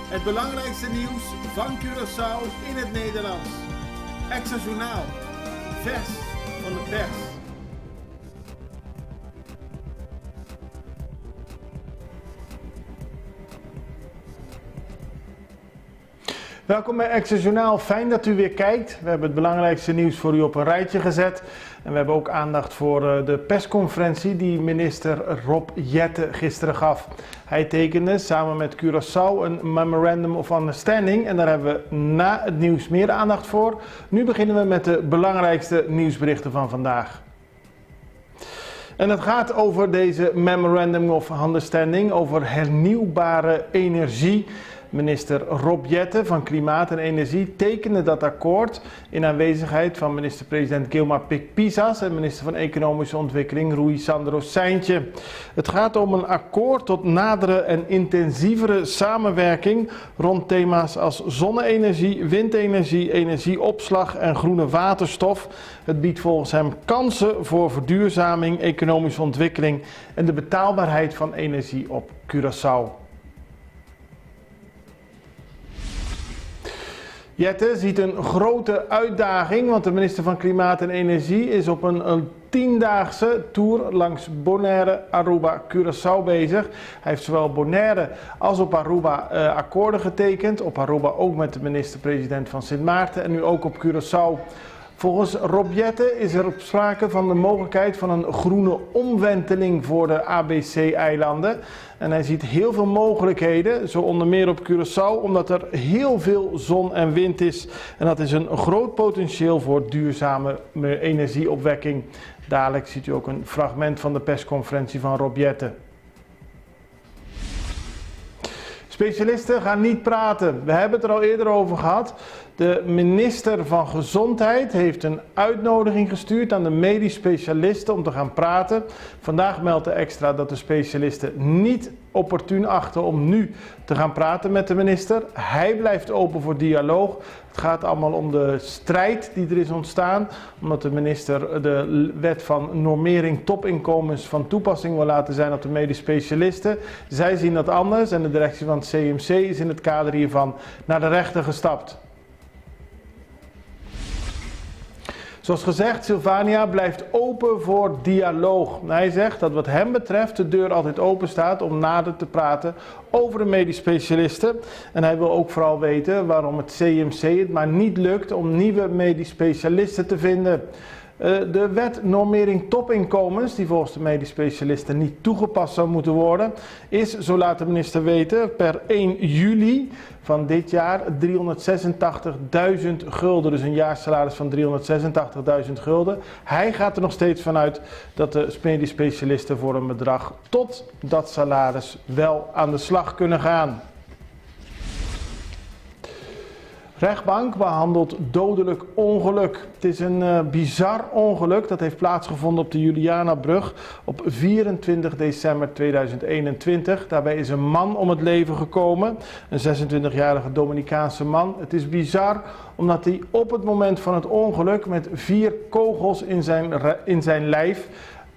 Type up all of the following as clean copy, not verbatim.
Het belangrijkste nieuws van Curaçao in het Nederlands. Extra Journaal, vers van de pers. Welkom bij Extra Journaal, fijn dat u weer kijkt. We hebben het belangrijkste nieuws voor u op een rijtje gezet. En we hebben ook aandacht voor de persconferentie die minister Rob Jetten gisteren gaf. Hij tekende samen met Curaçao een Memorandum of Understanding en daar hebben we na het nieuws meer aandacht voor. Nu beginnen we met de belangrijkste nieuwsberichten van vandaag. En het gaat over deze Memorandum of Understanding, over hernieuwbare energie. Minister Rob Jetten van Klimaat en Energie tekende dat akkoord in aanwezigheid van minister-president Gilmar Pik-Pisas en minister van Economische Ontwikkeling Rui Sandro Seintje. Het gaat om een akkoord tot nadere en intensievere samenwerking rond thema's als zonne-energie, windenergie, energieopslag en groene waterstof. Het biedt volgens hem kansen voor verduurzaming, economische ontwikkeling en de betaalbaarheid van energie op Curaçao. Jetten ziet een grote uitdaging, want de minister van Klimaat en Energie is op een 10-daagse tour langs Bonaire, Aruba, Curaçao bezig. Hij heeft zowel Bonaire als op Aruba akkoorden getekend. Op Aruba ook met de minister-president van Sint Maarten en nu ook op Curaçao. Volgens Rob Jetten is er sprake van de mogelijkheid van een groene omwenteling voor de ABC-eilanden. En hij ziet heel veel mogelijkheden, zo onder meer op Curaçao, omdat er heel veel zon en wind is. En dat is een groot potentieel voor duurzame energieopwekking. Dadelijk ziet u ook een fragment van de persconferentie van Rob Jetten. Specialisten gaan niet praten. We hebben het er al eerder over gehad. De minister van Gezondheid heeft een uitnodiging gestuurd aan de medisch specialisten om te gaan praten. Vandaag meldt de Extra dat de specialisten niet opportun achten om nu te gaan praten met de minister. Hij blijft open voor dialoog. Het gaat allemaal om de strijd die er is ontstaan, omdat de minister de wet van normering topinkomens van toepassing wil laten zijn op de medisch specialisten. Zij zien dat anders en de directie van het CMC is in het kader hiervan naar de rechter gestapt. Zoals gezegd, Sylvania blijft open voor dialoog. Hij zegt dat wat hem betreft de deur altijd open staat om nader te praten over de medisch specialisten. En hij wil ook vooral weten waarom het CMC het maar niet lukt om nieuwe medisch specialisten te vinden. De wet normering topinkomens, die volgens de medisch specialisten niet toegepast zou moeten worden, is, zo laat de minister weten, per 1 juli van dit jaar 386.000 gulden. Dus een jaarsalaris van 386.000 gulden. Hij gaat er nog steeds vanuit dat de medisch specialisten voor een bedrag tot dat salaris wel aan de slag kunnen gaan. Rechtbank behandelt dodelijk ongeluk. Het is een bizar ongeluk dat heeft plaatsgevonden op de Julianabrug op 24 december 2021. Daarbij is een man om het leven gekomen, een 26-jarige Dominicaanse man. Het is bizar omdat hij op het moment van het ongeluk met 4 kogels in zijn lijf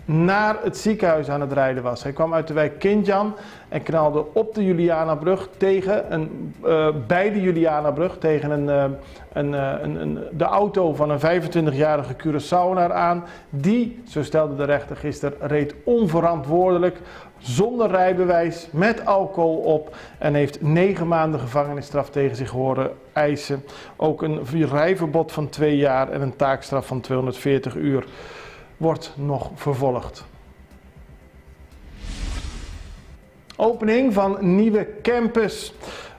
naar het ziekenhuis aan het rijden was. Hij kwam uit de wijk Kindjan en knalde op de Julianabrug bij de Julianabrug tegen de auto van een 25-jarige Curaçaoenaar aan. Die, zo stelde de rechter gisteren, reed onverantwoordelijk, zonder rijbewijs, met alcohol op en heeft 9 maanden gevangenisstraf tegen zich horen eisen. Ook een rijverbod van 2 jaar en een taakstraf van 240 uur. Wordt nog vervolgd. Opening van nieuwe campus.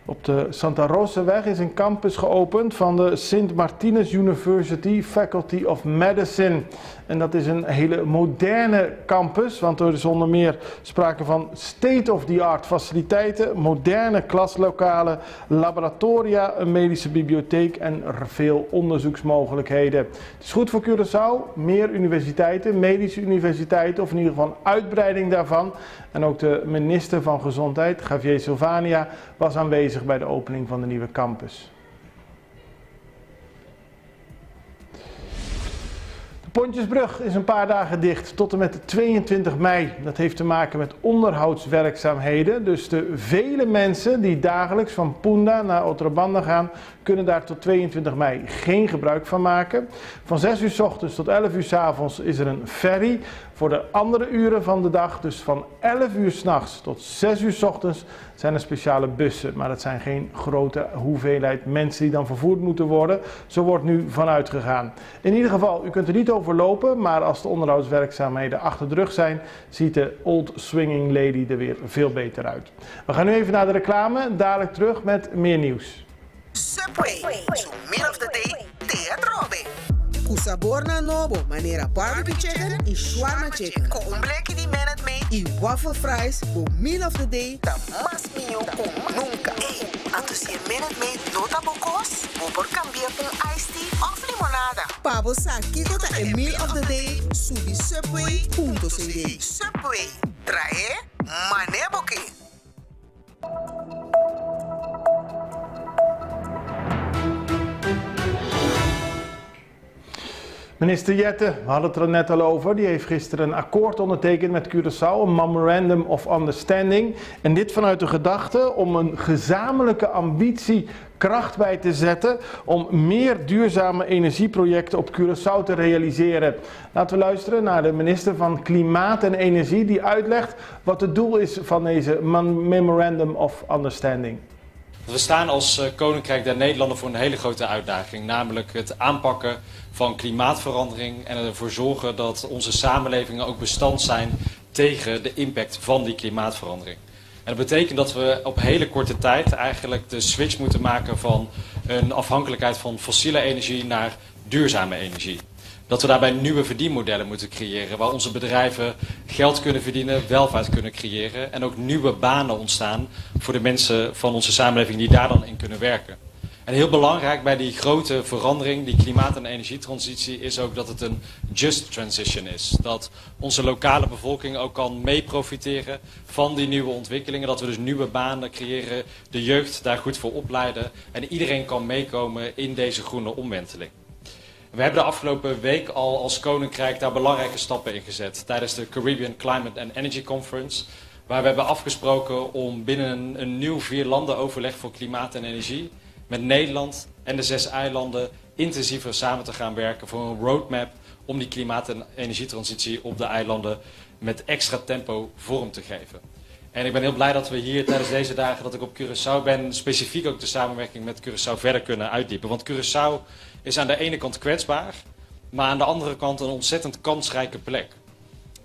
Op de Santa Rosaweg is een campus geopend van de St. Martinus University Faculty of Medicine. En dat is een hele moderne campus, want er is onder meer sprake van state-of-the-art faciliteiten, moderne klaslokalen, laboratoria, een medische bibliotheek en veel onderzoeksmogelijkheden. Het is goed voor Curaçao, meer universiteiten, medische universiteiten of in ieder geval een uitbreiding daarvan. En ook de minister van Gezondheid, Javier Sylvania, was aanwezig bij de opening van de nieuwe campus. Pontjesbrug is een paar dagen dicht tot en met 22 mei. Dat heeft te maken met onderhoudswerkzaamheden. Dus de vele mensen die dagelijks van Punda naar Otrabanda gaan, kunnen daar tot 22 mei geen gebruik van maken. Van 6 uur 's ochtends tot 11 uur 's avonds is er een ferry. Voor de andere uren van de dag, dus van 11 uur 's nachts tot 6 uur 's ochtends, zijn er speciale bussen. Maar dat zijn geen grote hoeveelheid mensen die dan vervoerd moeten worden. Zo wordt nu vanuit gegaan. In ieder geval, u kunt er niet over lopen, maar als de onderhoudswerkzaamheden achter de rug zijn, ziet de Old Swinging Lady er weer veel beter uit. We gaan nu even naar de reclame, dadelijk terug met meer nieuws. Subway, so meal of the day, teatrobe. Kusaborna nobo, manera barbecue chicken en shawarma chicken. Con bleki di minute mee. Y waffle fries, o meal of the day. Ta mas mio con nunca. Hey, anto si minute mee nota bocos, por cambiar con iced tea of limonada. Pabo saki tota en meal of the day, subi subway.cd. Subway, trae maneboke. Minister Jette, we hadden het er net al over, die heeft gisteren een akkoord ondertekend met Curaçao, een Memorandum of Understanding. En dit vanuit de gedachte om een gezamenlijke ambitie kracht bij te zetten om meer duurzame energieprojecten op Curaçao te realiseren. Laten we luisteren naar de minister van Klimaat en Energie die uitlegt wat het doel is van deze Memorandum of Understanding. We staan als Koninkrijk der Nederlanden voor een hele grote uitdaging, namelijk het aanpakken van klimaatverandering en ervoor zorgen dat onze samenlevingen ook bestand zijn tegen de impact van die klimaatverandering. En dat betekent dat we op hele korte tijd eigenlijk de switch moeten maken van een afhankelijkheid van fossiele energie naar duurzame energie. Dat we daarbij nieuwe verdienmodellen moeten creëren waar onze bedrijven geld kunnen verdienen, welvaart kunnen creëren en ook nieuwe banen ontstaan voor de mensen van onze samenleving die daar dan in kunnen werken. En heel belangrijk bij die grote verandering, die klimaat- en energietransitie, is ook dat het een just transition is. Dat onze lokale bevolking ook kan mee profiteren van die nieuwe ontwikkelingen. Dat we dus nieuwe banen creëren, de jeugd daar goed voor opleiden en iedereen kan meekomen in deze groene omwenteling. We hebben de afgelopen week al als Koninkrijk daar belangrijke stappen in gezet tijdens de Caribbean Climate and Energy Conference, waar we hebben afgesproken om binnen een nieuw 4-landen-overleg voor klimaat en energie met Nederland en de 6 eilanden intensiever samen te gaan werken voor een roadmap om die klimaat- en energietransitie op de eilanden met extra tempo vorm te geven. En ik ben heel blij dat we hier tijdens deze dagen, dat ik op Curaçao ben, specifiek ook de samenwerking met Curaçao verder kunnen uitdiepen. Want Curaçao is aan de ene kant kwetsbaar, maar aan de andere kant een ontzettend kansrijke plek.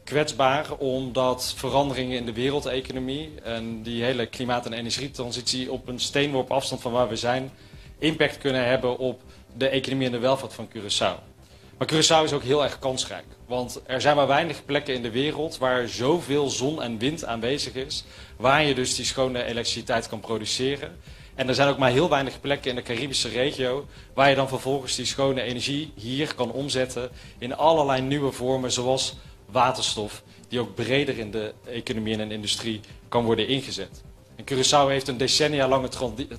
Kwetsbaar omdat veranderingen in de wereldeconomie en die hele klimaat- en energietransitie op een steenworp afstand van waar we zijn impact kunnen hebben op de economie en de welvaart van Curaçao. Maar Curaçao is ook heel erg kansrijk, want er zijn maar weinig plekken in de wereld waar zoveel zon en wind aanwezig is, waar je dus die schone elektriciteit kan produceren. En er zijn ook maar heel weinig plekken in de Caribische regio waar je dan vervolgens die schone energie hier kan omzetten in allerlei nieuwe vormen zoals waterstof, die ook breder in de economie en industrie kan worden ingezet. En Curaçao heeft een decennia lange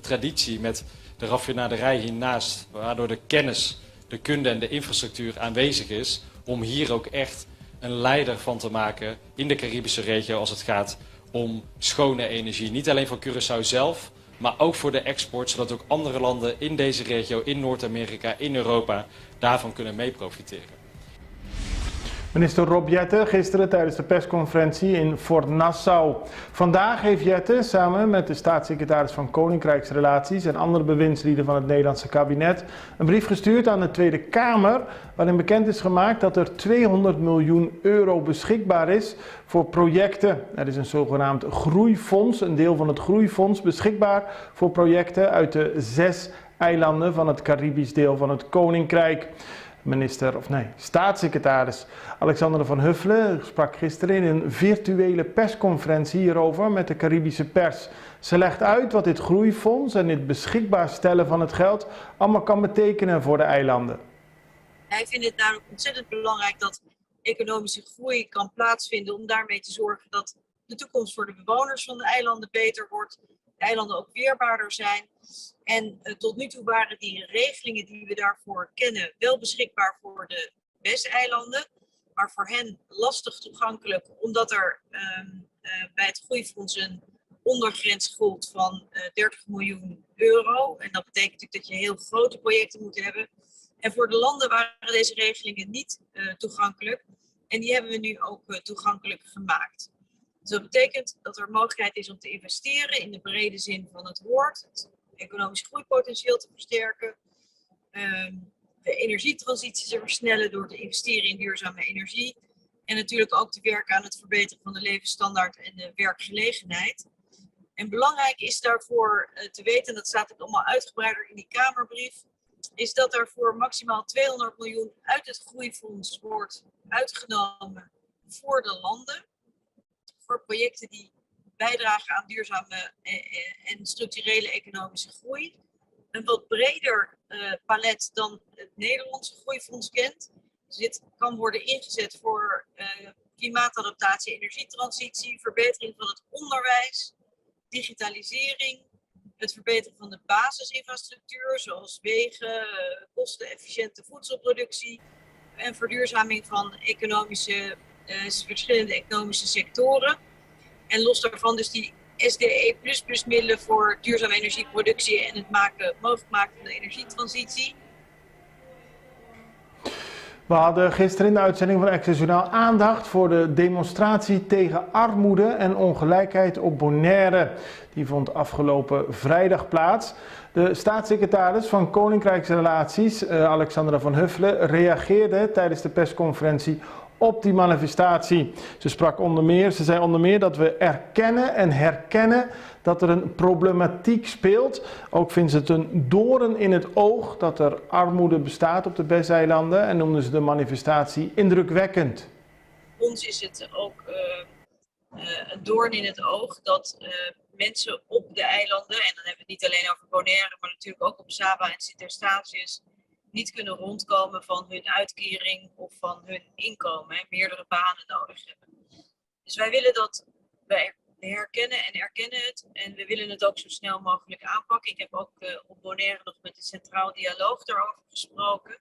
traditie met de raffinaderij hiernaast, waardoor de kennis, de kunde en de infrastructuur aanwezig is om hier ook echt een leider van te maken in de Caribische regio als het gaat om schone energie. Niet alleen voor Curaçao zelf, maar ook voor de export, zodat ook andere landen in deze regio, in Noord-Amerika, in Europa, daarvan kunnen mee profiteren. Minister Rob Jette gisteren tijdens de persconferentie in Fort Nassau. Vandaag heeft Jette samen met de staatssecretaris van Koninkrijksrelaties en andere bewindslieden van het Nederlandse kabinet een brief gestuurd aan de Tweede Kamer waarin bekend is gemaakt dat er 200 miljoen euro beschikbaar is voor projecten. Er is een zogenaamd groeifonds, een deel van het groeifonds beschikbaar voor projecten uit de 6 eilanden van het Caribisch deel van het Koninkrijk. Staatssecretaris Alexander van Huffelen sprak gisteren in een virtuele persconferentie hierover met de Caribische pers. Ze legt uit wat dit groeifonds en dit beschikbaar stellen van het geld allemaal kan betekenen voor de eilanden. Wij vinden het namelijk ontzettend belangrijk dat economische groei kan plaatsvinden om daarmee te zorgen dat de toekomst voor de bewoners van de eilanden beter wordt, de eilanden ook weerbaarder zijn. En tot nu toe waren die regelingen die we daarvoor kennen wel beschikbaar voor de BES-eilanden, maar voor hen lastig toegankelijk, omdat er bij het Groeifonds een ondergrens gold van 30 miljoen euro. En dat betekent natuurlijk dat je heel grote projecten moet hebben. En voor de landen waren deze regelingen niet toegankelijk. En die hebben we nu ook toegankelijk gemaakt. Dus dat betekent dat er mogelijkheid is om te investeren in de brede zin van het woord. Het economisch groeipotentieel te versterken. De energietransitie te versnellen door te investeren in duurzame energie. En natuurlijk ook te werken aan het verbeteren van de levensstandaard en de werkgelegenheid. En belangrijk is daarvoor te weten, en dat staat ook allemaal uitgebreider in die Kamerbrief, is dat daarvoor maximaal 200 miljoen uit het Groeifonds wordt uitgenomen voor de landen. Voor projecten die bijdragen aan duurzame en structurele economische groei. Een wat breder palet dan het Nederlandse Groeifonds kent. Dus dit kan worden ingezet voor klimaatadaptatie, energietransitie, verbetering van het onderwijs, digitalisering, het verbeteren van de basisinfrastructuur, zoals wegen, kostenefficiënte voedselproductie en verduurzaming van verschillende economische sectoren. En los daarvan dus die SDE++ middelen voor duurzame energieproductie en het mogelijk maken van de energietransitie. We hadden gisteren in de uitzending van Access Journaal aandacht voor de demonstratie tegen armoede en ongelijkheid op Bonaire. Die vond afgelopen vrijdag plaats. De staatssecretaris van Koninkrijksrelaties, Alexandra van Huffelen, reageerde tijdens de persconferentie op die manifestatie. Ze zei onder meer dat we erkennen en herkennen dat er een problematiek speelt. Ook vindt ze het een doorn in het oog dat er armoede bestaat op de BES-eilanden en noemden ze de manifestatie indrukwekkend. Ons is het ook een doorn in het oog dat mensen op de eilanden, en dan hebben we het niet alleen over Bonaire, maar natuurlijk ook op Saba en Sint-Eustatius, niet kunnen rondkomen van hun uitkering of van hun inkomen en meerdere banen nodig hebben. Dus wij willen dat, wij herkennen en erkennen het en we willen het ook zo snel mogelijk aanpakken. Ik heb ook op Bonaire nog met de Centraal Dialoog daarover gesproken.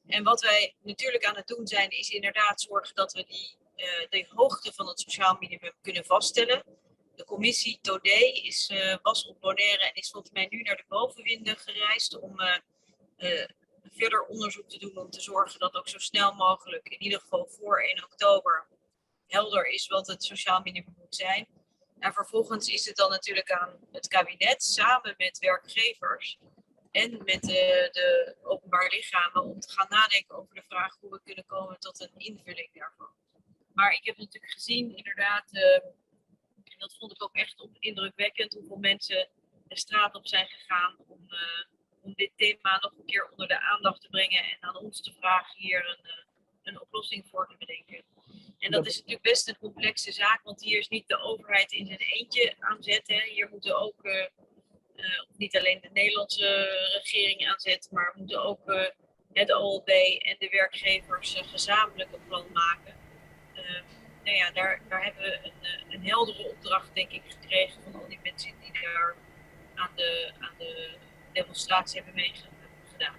En wat wij natuurlijk aan het doen zijn, is inderdaad zorgen dat we de hoogte van het sociaal minimum kunnen vaststellen. De commissie Todé was op Bonaire en is volgens mij nu naar de bovenwinden gereisd om verder onderzoek te doen om te zorgen dat ook zo snel mogelijk, in ieder geval voor 1 oktober, helder is wat het sociaal minimum moet zijn. En vervolgens is het dan natuurlijk aan het kabinet samen met werkgevers en met de openbaar lichamen om te gaan nadenken over de vraag hoe we kunnen komen tot een invulling daarvan. Maar ik heb natuurlijk gezien inderdaad, en dat vond ik ook echt indrukwekkend, hoeveel mensen de straat op zijn gegaan om dit thema nog een keer onder de aandacht te brengen en aan ons te vragen hier een oplossing voor te bedenken. En dat is natuurlijk best een complexe zaak, want hier is niet de overheid in zijn eentje aan zet. Hè. Hier moeten ook niet alleen de Nederlandse regering aan zet, maar moeten ook het OLB en de werkgevers gezamenlijk een plan maken. Nou ja, daar hebben we een heldere opdracht, denk ik, gekregen van al die mensen die daar aan de demonstratie hebben meegedaan.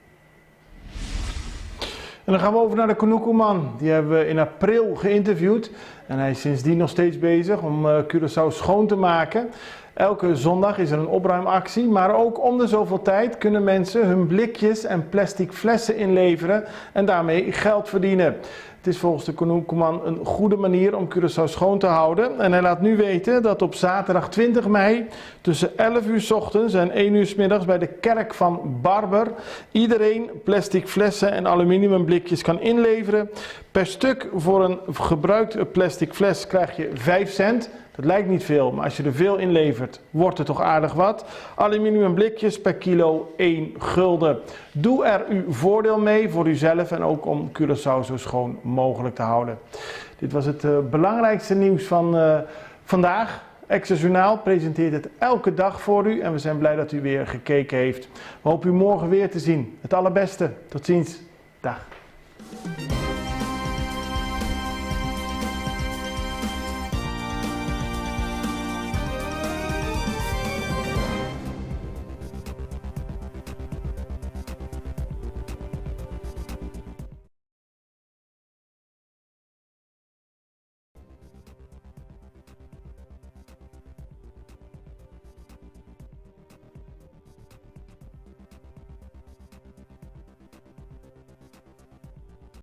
En dan gaan we over naar de Kanuku-man. Die hebben we in april geïnterviewd. En hij is sindsdien nog steeds bezig om Curaçao schoon te maken. Elke zondag is er een opruimactie, maar ook om de zoveel tijd kunnen mensen hun blikjes en plastic flessen inleveren en daarmee geld verdienen. Het is volgens de Kanuku-man een goede manier om Curaçao schoon te houden. En hij laat nu weten dat op zaterdag 20 mei tussen 11 uur 's ochtends en 1 uur 's middags bij de kerk van Barber iedereen plastic flessen en aluminiumblikjes kan inleveren. Per stuk voor een gebruikt plastic fles krijg je 5 cent. Dat lijkt niet veel, maar als je er veel inlevert, wordt het toch aardig wat. Aluminiumblikjes per kilo 1 gulden. Doe er uw voordeel mee voor uzelf en ook om Curaçao zo schoon mogelijk te houden. Dit was het belangrijkste nieuws van vandaag. Access Journaal presenteert het elke dag voor u en we zijn blij dat u weer gekeken heeft. We hopen u morgen weer te zien. Het allerbeste. Tot ziens. Dag.